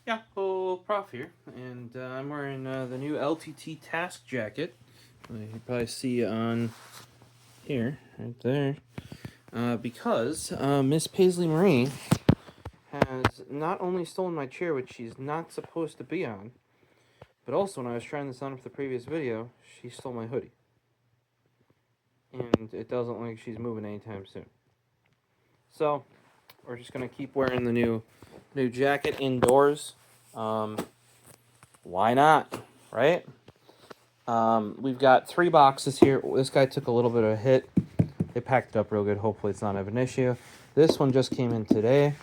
Yeah, oh, Prof here, and I'm wearing the new LTT task jacket. You can probably see on here, right there, because Miss Paisley Marie has not only stolen my chair, which she's not supposed to be on, but also when I was trying this on for the previous video, she stole my hoodie. And it doesn't look like she's moving anytime soon. So, we're just going to keep wearing the new jacket indoors. Why not, right? We've got 3 boxes here. This guy took a little bit of a hit. They packed it up real good. Hopefully it's not an issue. This one just came in today.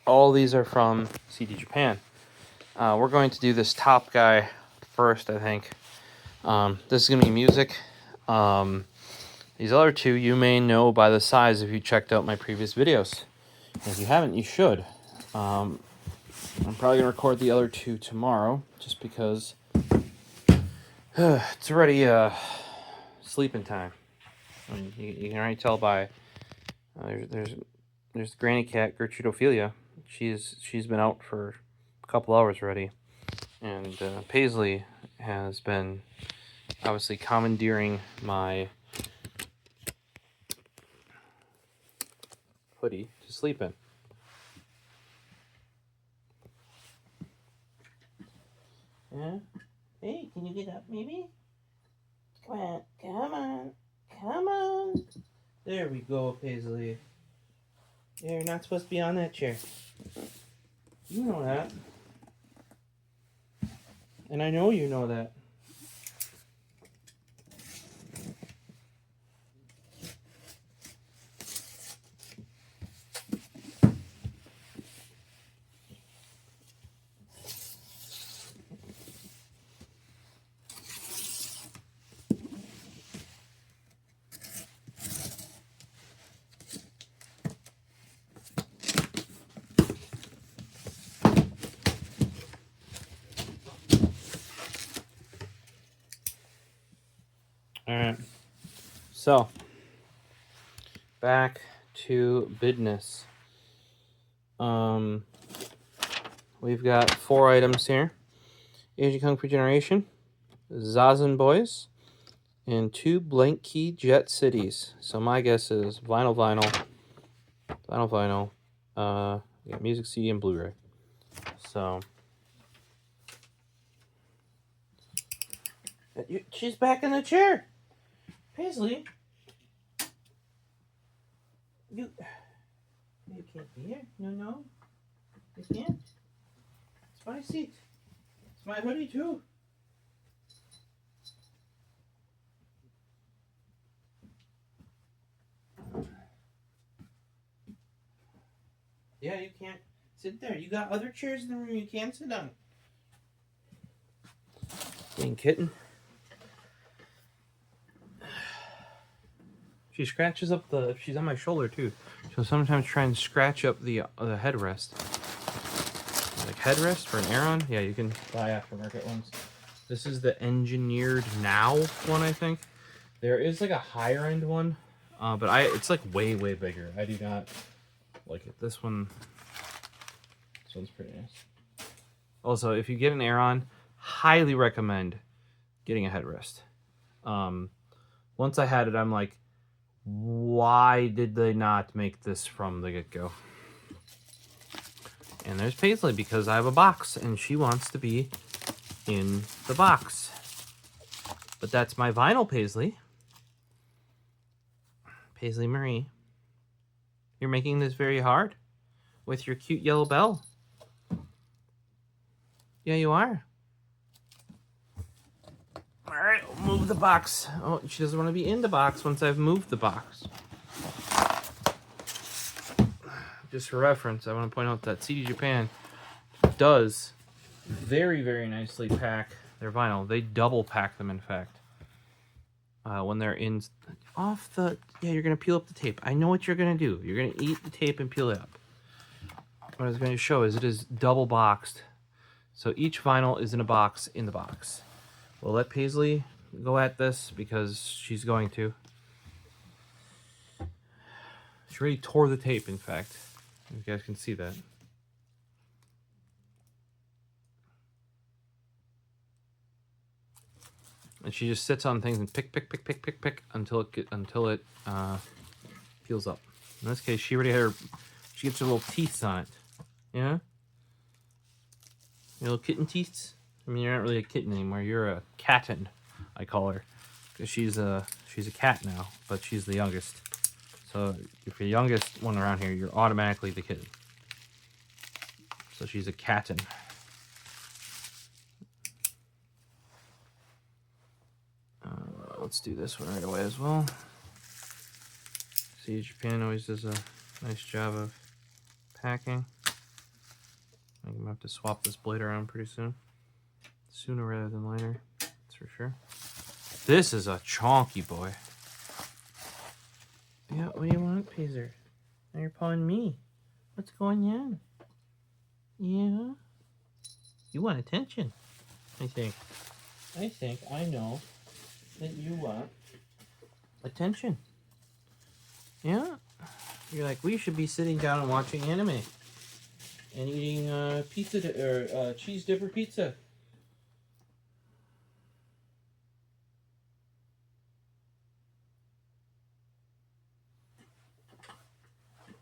All these are from CDJapan. We're going to do this top guy first, I think. This is going to be music. These other 2 you may know by the size if you checked out my previous videos. If you haven't, you should. I'm probably going to record the other 2 tomorrow, just because it's already sleeping time. I mean, you can already tell by there's Granny Cat Gertrude Ophelia. She's been out for a couple hours already, and Paisley has been obviously commandeering my hoodie to sleep in. Yeah. Hey, can you get up, maybe? Come on, come on, come on. There we go, Paisley. You're not supposed to be on that chair. You know that. And I know you know that. Alright. So, back to business. We've got 4 items here. Asian Kung Fu Generation, ZAZEN Boys, and 2 Blankey Jet Cities. So my guess is vinyl, yeah, music CD and Blu-ray. So she's back in the chair. Paisley, you can't be here. No, you can't. It's my seat. It's my hoodie too. Yeah, you can't sit there. You got other chairs in the room you can't sit on. Dang kitten. She scratches up she's on my shoulder too. She'll sometimes try and scratch up the headrest. Like headrest for an Aeron? Yeah, you can buy aftermarket ones. This is the engineered now one, I think. There is like a higher end one, but it's like way bigger. I do not like it. This one's pretty nice. Also, if you get an Aeron, highly recommend getting a headrest. Once I had it, I'm like, why did they not make this from the get-go? And there's Paisley, because I have a box and she wants to be in the box. But that's my vinyl Paisley. Paisley Marie. You're making this very hard with your cute yellow bell. Yeah, you are. Alright, we'll move the box. Oh, she doesn't want to be in the box once I've moved the box. Just for reference, I want to point out that CDJapan does very nicely pack their vinyl. They double pack them, in fact. When they're in off the... Yeah, you're going to peel up the tape. I know what you're going to do. You're going to eat the tape and peel it up. What I was going to show is it is double boxed. So each vinyl is in a box in the box. We'll let Paisley go at this because she's going to. She already tore the tape, in fact. You guys can see that. And she just sits on things and pick until it peels up. In this case, she already had her. She gets her little teeth on it. Yeah. Your little kitten teeth. I mean, you're not really a kitten anymore. You're a catten, I call her, because she's a cat now, but she's the youngest. So if you're the youngest one around here, you're automatically the kitten. So she's a catten. Let's do this one right away as well. CDJapan always does a nice job of packing. I'm gonna have to swap this blade around pretty soon. Sooner rather than later, that's for sure. This is a chonky boy. Yeah, what do you want, Peaser? Now you're pawing me. What's going on? Yeah? You want attention, I think. I know that you want attention. Yeah? You're like, we should be sitting down and watching anime. And eating pizza, or cheese dipper pizza.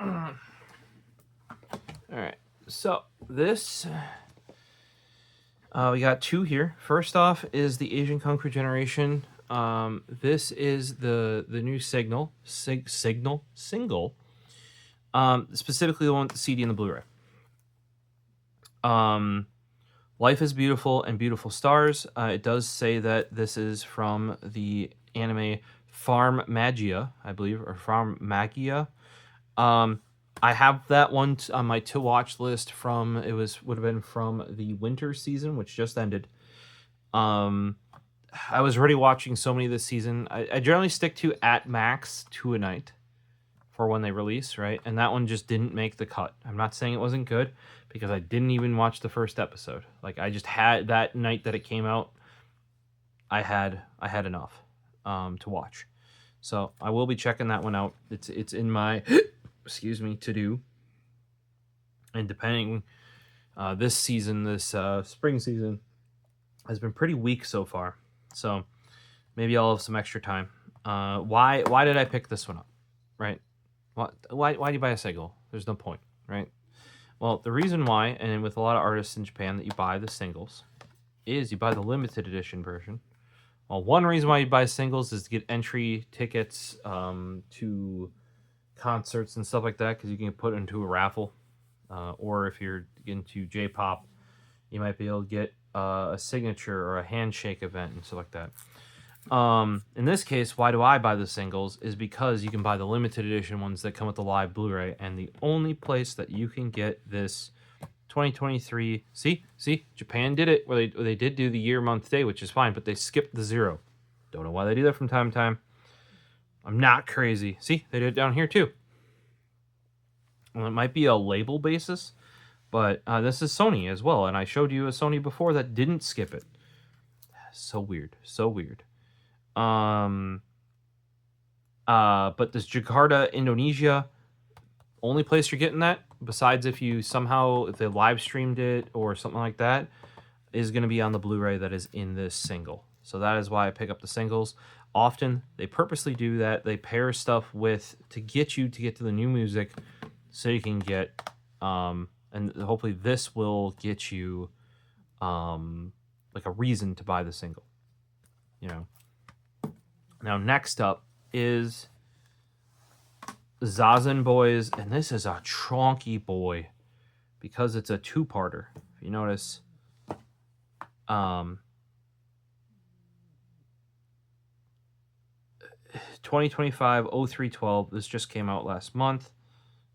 Alright, so this, we got two here. First off is the Asian Kung Fu Generation. This is the new single, specifically the one with the CD and the Blu-ray. Life is Beautiful and Beautiful Stars. It does say that this is from the anime Farm Magia, I believe, or Farm Magia. I have that one on my to watch list from would have been from the winter season, which just ended. I was already watching so many this season. I generally stick to at max 2 a night for when they release, right? And that one just didn't make the cut. I'm not saying it wasn't good because I didn't even watch the first episode. Like, I just had that night that it came out, I had enough to watch. So I will be checking that one out. It's in my excuse me, to do. And depending, this season, this spring season, has been pretty weak so far. So maybe I'll have some extra time. Why did I pick this one up, right? Why do you buy a single? There's no point, right? Well, the reason why, and with a lot of artists in Japan that you buy the singles, is you buy the limited edition version. Well, one reason why you buy singles is to get entry tickets to concerts and stuff like that, because you can put it into a raffle, or if you're into J-pop, you might be able to get a signature or a handshake event and stuff like that. In this case, why do I buy the singles is because you can buy the limited edition ones that come with the live Blu-ray, and the only place that you can get this 2023, see, Japan did it where they did do the year, month, day, which is fine, but they skipped the 0. Don't know why they do that from time to time. I'm not crazy. See, they did it down here too. Well, it might be a label basis, but this is Sony as well, and I showed you a Sony before that didn't skip it. So weird. But this Jakarta, Indonesia, only place you're getting that, besides if they live streamed it or something like that, is going to be on the Blu-ray that is in this single. So that is why I pick up the singles. Often they purposely do that. They pair stuff to get to the new music, so you can get and hopefully this will get you like a reason to buy the single. Now next up is ZAZEN Boys, and this is a chonky boy because it's a 2-parter. If you notice, 2025 0312. This just came out last month,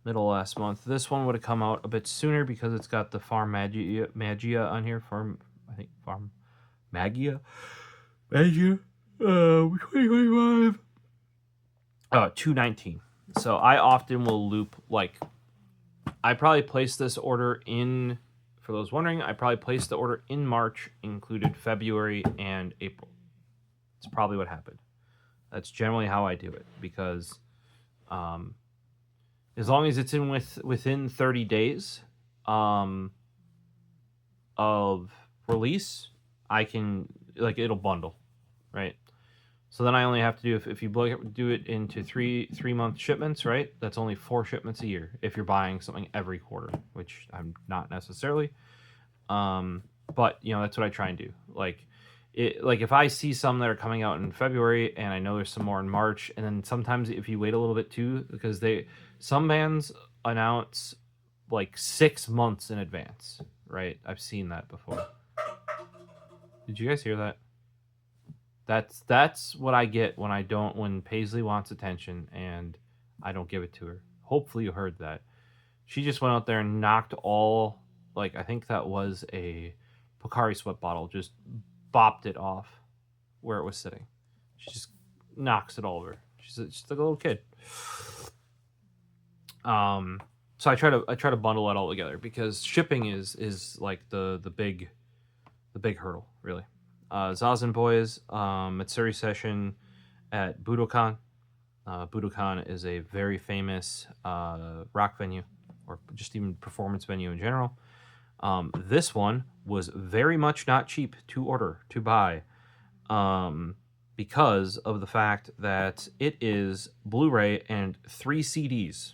middle of last month. This one would have come out a bit sooner because it's got the Farm Magia on here. Farm Magia. 2025. 219. So I often will loop, like, I probably placed this order in, for those wondering, I probably placed the order in March, included February and April. It's probably what happened. That's generally how I do it, because as long as it's within 30 days of release, I can, like, it'll bundle. right? So then I only have to do, if you do it into three-month shipments, right? That's only 4 shipments a year if you're buying something every quarter, which I'm not necessarily. But you know, that's what I try and do. Like if I see some that are coming out in February and I know there's some more in March, and then sometimes if you wait a little bit too, because some bands announce like 6 months in advance, right? I've seen that before. Did you guys hear that? That's what I get when Paisley wants attention and I don't give it to her. Hopefully you heard that. She just went out there and knocked all, like, I think that was a Pocari Sweat bottle, just bopped it off where it was sitting. She just knocks it all over. She's like a little kid. So I try to bundle it all together because shipping is like the big hurdle, really. ZAZEN Boys, Matsuri session at Budokan. Budokan is a very famous rock venue, or just even performance venue in general. This one was very much not cheap to buy, because of the fact that it is Blu-ray and 3 CDs.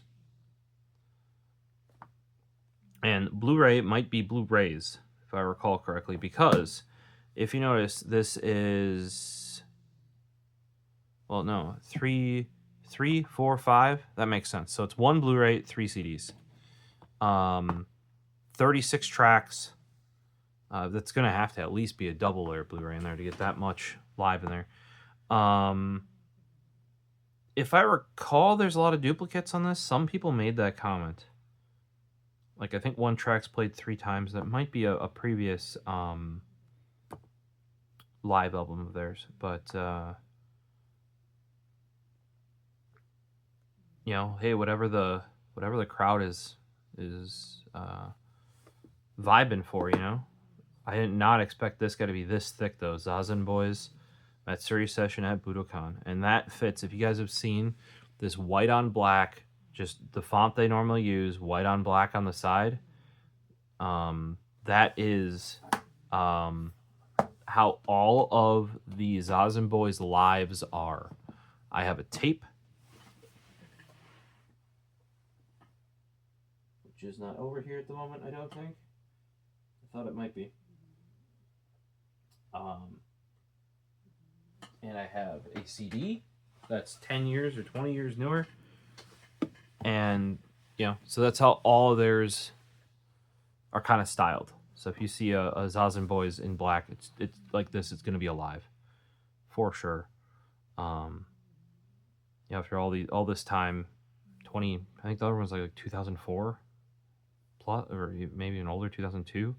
And Blu-ray might be Blu-rays, if I recall correctly, because if you notice, this is, well, no, 3, 4, 5. That makes sense. So it's 1 Blu-ray, 3 CDs. 36 tracks. That's going to have to at least be a double layer Blu-ray in there to get that much live in there. If I recall, there's a lot of duplicates on this. Some people made that comment. Like, I think one track's played 3 times. That might be a previous live album of theirs. But, you know, hey, whatever the crowd is vibing for, you know. I did not expect this guy to be this thick, though. ZAZEN Boys, Matsuri session at Budokan. And that fits. If you guys have seen this white on black, just the font they normally use, white on black on the side, that is how all of the ZAZEN Boys lives are. I have a tape, which is not over here at the moment, I don't think. I thought it might be. And I have a CD that's 10 years or 20 years newer. And, you know, so that's how all of theirs are kind of styled. So if you see a ZAZEN Boys in black, it's like this, it's going to be alive. For sure. You know, after all this time, I think the other one was like 2004 plus, or maybe even older, 2002. You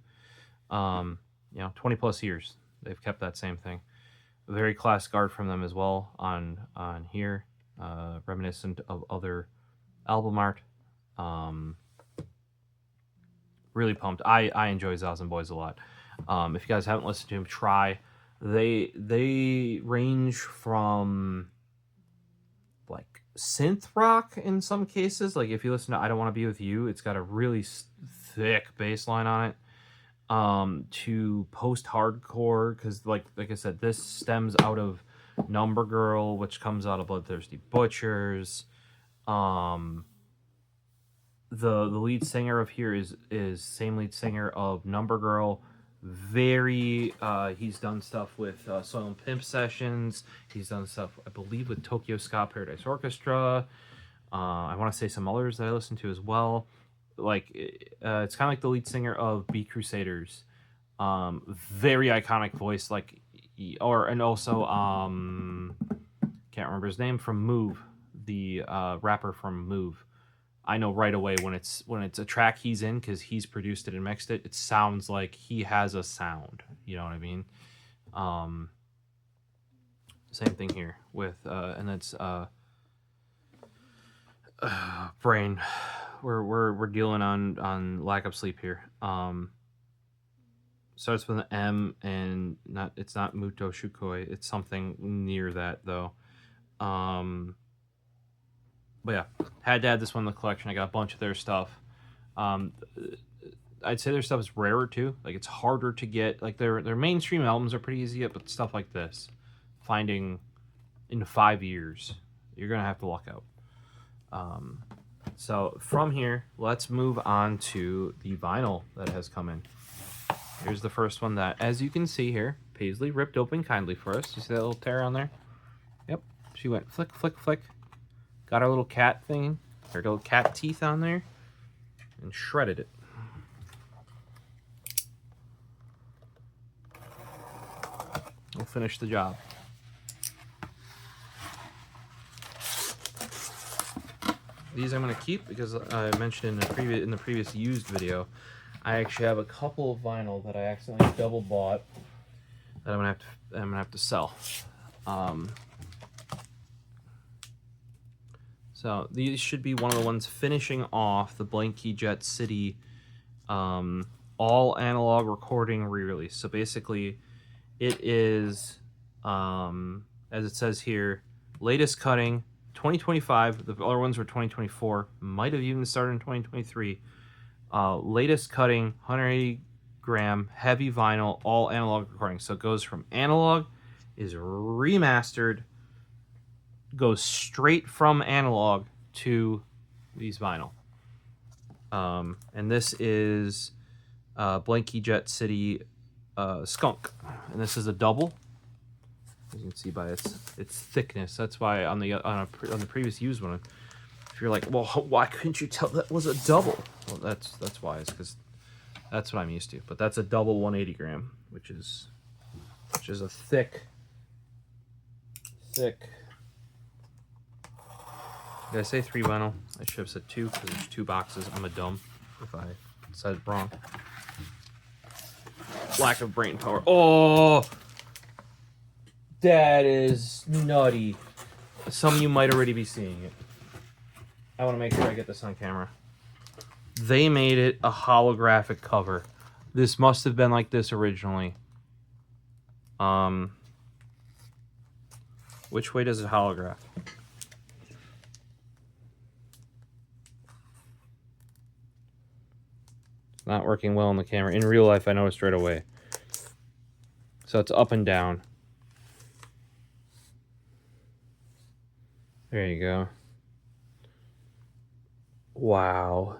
know, 20 plus years. They've kept that same thing. A very classic art from them as well on here, reminiscent of other album art. Really pumped. I enjoy ZAZEN Boys a lot. If you guys haven't listened to them, try. They range from like synth rock in some cases. Like if you listen to I Don't Want to Be With You, it's got a really thick bass line on it. To post-hardcore, because like I said, this stems out of Number Girl, which comes out of Bloodthirsty Butchers. The lead singer of here is same lead singer of Number Girl. Very he's done stuff with Soil and Pimp Sessions. He's done stuff, I believe, with Tokyo Ska Paradise Orchestra. I want to say some others that I listen to as well. Like it's kind of like the lead singer of Beat Crusaders. Very iconic voice, like, and also can't remember his name, from Move, the rapper from Move. I know right away when it's a track he's in, because he's produced it and mixed it. It sounds like he has a sound. You know what I mean? Same thing here with and it's brain. We're dealing on lack of sleep here. Starts with an M, and it's not Muto Shukoi. It's something near that though. But yeah, had to add this one in the collection. I got a bunch of their stuff. I'd say their stuff is rarer too. Like it's harder to get. Like their mainstream albums are pretty easy to get, but stuff like this, finding in 5 years. You're gonna have to luck out. So from here, let's move on to the vinyl that has come in. Here's the first one that, as you can see here, Paisley ripped open kindly for us. You see that little tear on there? Yep. She went flick, flick, flick. Got our little cat thing, her little cat teeth on there, and shredded it. We'll finish the job. These I'm going to keep because I mentioned in the previous used video, I actually have a couple of vinyl that I accidentally double bought that I'm gonna have to sell. So these should be one of the ones finishing off the Blankey Jet City all analog recording re-release. So basically, it is as it says here, latest cutting 2025. The other ones were 2024. Might have even started in 2023. Latest cutting, 180 gram heavy vinyl, all analog recording. So it goes from analog, is remastered, goes straight from analog to these vinyl. And this is Blankey Jet City Skunk, and this is a double. As you can see by its thickness. That's why on the previous used one, if you're like, well, why couldn't you tell that was a double? Well, that's why. It's because that's what I'm used to. But that's a double 180 gram, which is a thick. Did I say 3 vinyl? I should have said 2 because there's 2 boxes. I'm a dumb if I said it wrong. Lack of brain power. Oh, that is nutty. Some of you might already be seeing it. I want to make sure I get this on camera. They made it a holographic cover. This must have been like this originally. Which way does it holograph? It's not working well on the camera. In real life, I noticed right away. So it's up and down. There you go. Wow.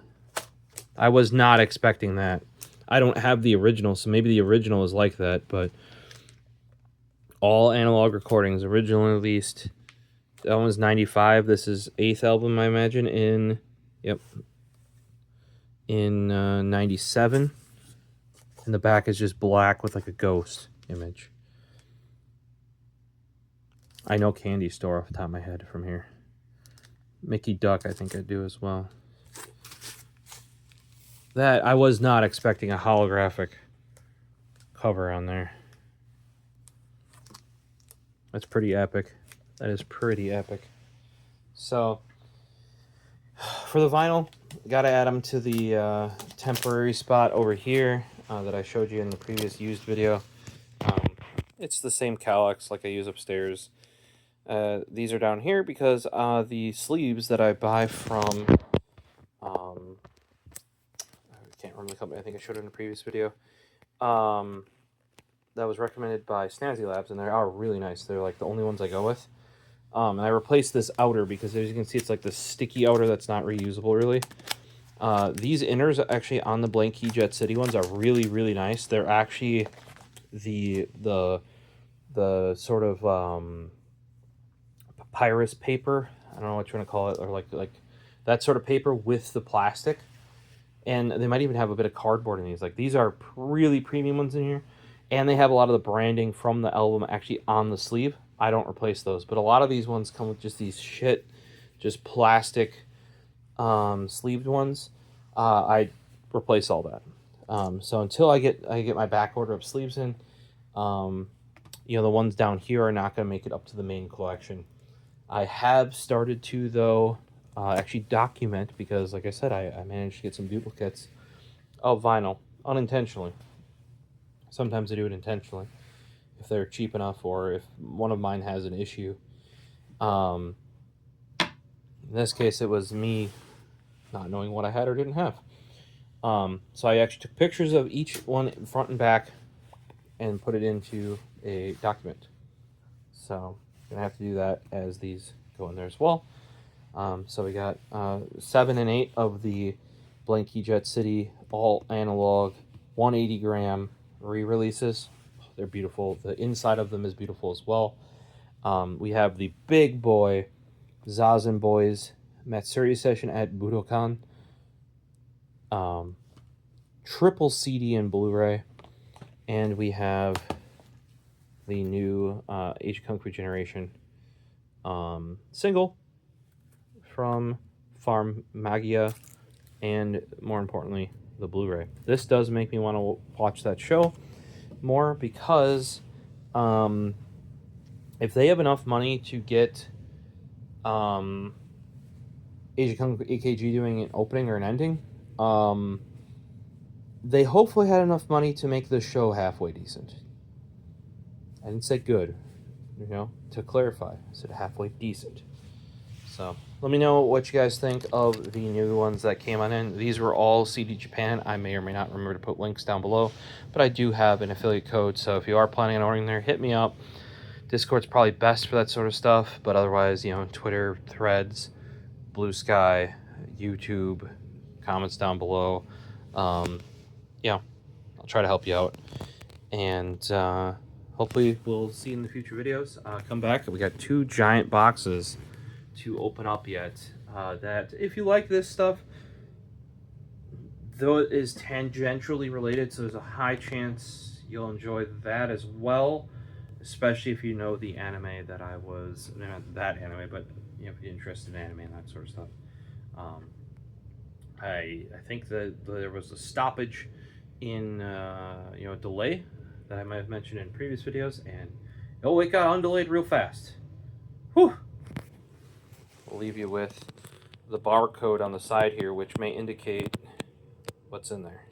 I was not expecting that. I don't have the original, so maybe the original is like that, but all analog recordings, originally released. That one's 95. This is 8th album, I imagine, in 97. And the back is just black with like a ghost image. I know Candy Store off the top of my head from here. Mickey Duck, I think I do as well. That, I was not expecting a holographic cover on there. That's pretty epic. That is pretty epic. So, for the vinyl, got to add them to the temporary spot over here that I showed you in the previous used video. It's the same Calyx like I use upstairs. These are down here because the sleeves that I buy from, I can't remember the company, I think I showed it in a previous video, that was recommended by Snazzy Labs, and they are really nice. They're like the only ones I go with. And I replaced this outer because, as you can see, it's like this sticky outer that's not reusable really. These inners actually on the Blankey Jet City ones are really, really nice. They're actually the sort of papyrus paper. I don't know what you want to call it, or like that sort of paper with the plastic. And they might even have a bit of cardboard in these. Like, these are really premium ones in here. And they have a lot of the branding from the album actually on the sleeve. I don't replace those. But a lot of these ones come with just these just plastic sleeved ones. I replace all that. So until I get my back order of sleeves in, the ones down here are not going to make it up to the main collection. I have started to, though, actually document, because like I said, I managed to get some duplicates of vinyl unintentionally. Sometimes I do it intentionally if they're cheap enough, or if one of mine has an issue. In this case, it was me not knowing what I had or didn't have. So I actually took pictures of each one front and back and put it into a document. So gonna have to do that as these go in there as well. So we got 7 and 8 of the Blankey Jet City all analog 180 gram re-releases. They're beautiful. The inside of them is beautiful as well. We have the big boy ZAZEN Boys Matsuri session at Budokan. Triple CD and Blu-ray. And we have the new Age Kung Fu Generation single from Farm Magia, and more importantly, the Blu-ray. This does make me want to watch that show more, because if they have enough money to get Age of Kung Fu AKG doing an opening or an ending, they hopefully had enough money to make the show halfway decent. I didn't say good, you know, to clarify. I said halfway decent. So let me know what you guys think of the new ones that came on in. These were all CDJapan. I may or may not remember to put links down below, but I do have an affiliate code. So if you are planning on ordering there, hit me up. Discord's probably best for that sort of stuff, but otherwise, you know, Twitter, Threads, Blue Sky, YouTube, comments down below. Yeah, I'll try to help you out. And hopefully we'll see you in the future videos. Come back. We got 2 giant boxes to open up yet. That if you like this stuff, though it is tangentially related, so there's a high chance you'll enjoy that as well, especially if you know the anime that I was, not that anime, but you know, if you're interested in anime and that sort of stuff. I think that there was a stoppage in you know, delay that I might have mentioned in previous videos, and oh, it got undelayed real fast. Whew. We'll leave you with the barcode on the side here, which may indicate what's in there.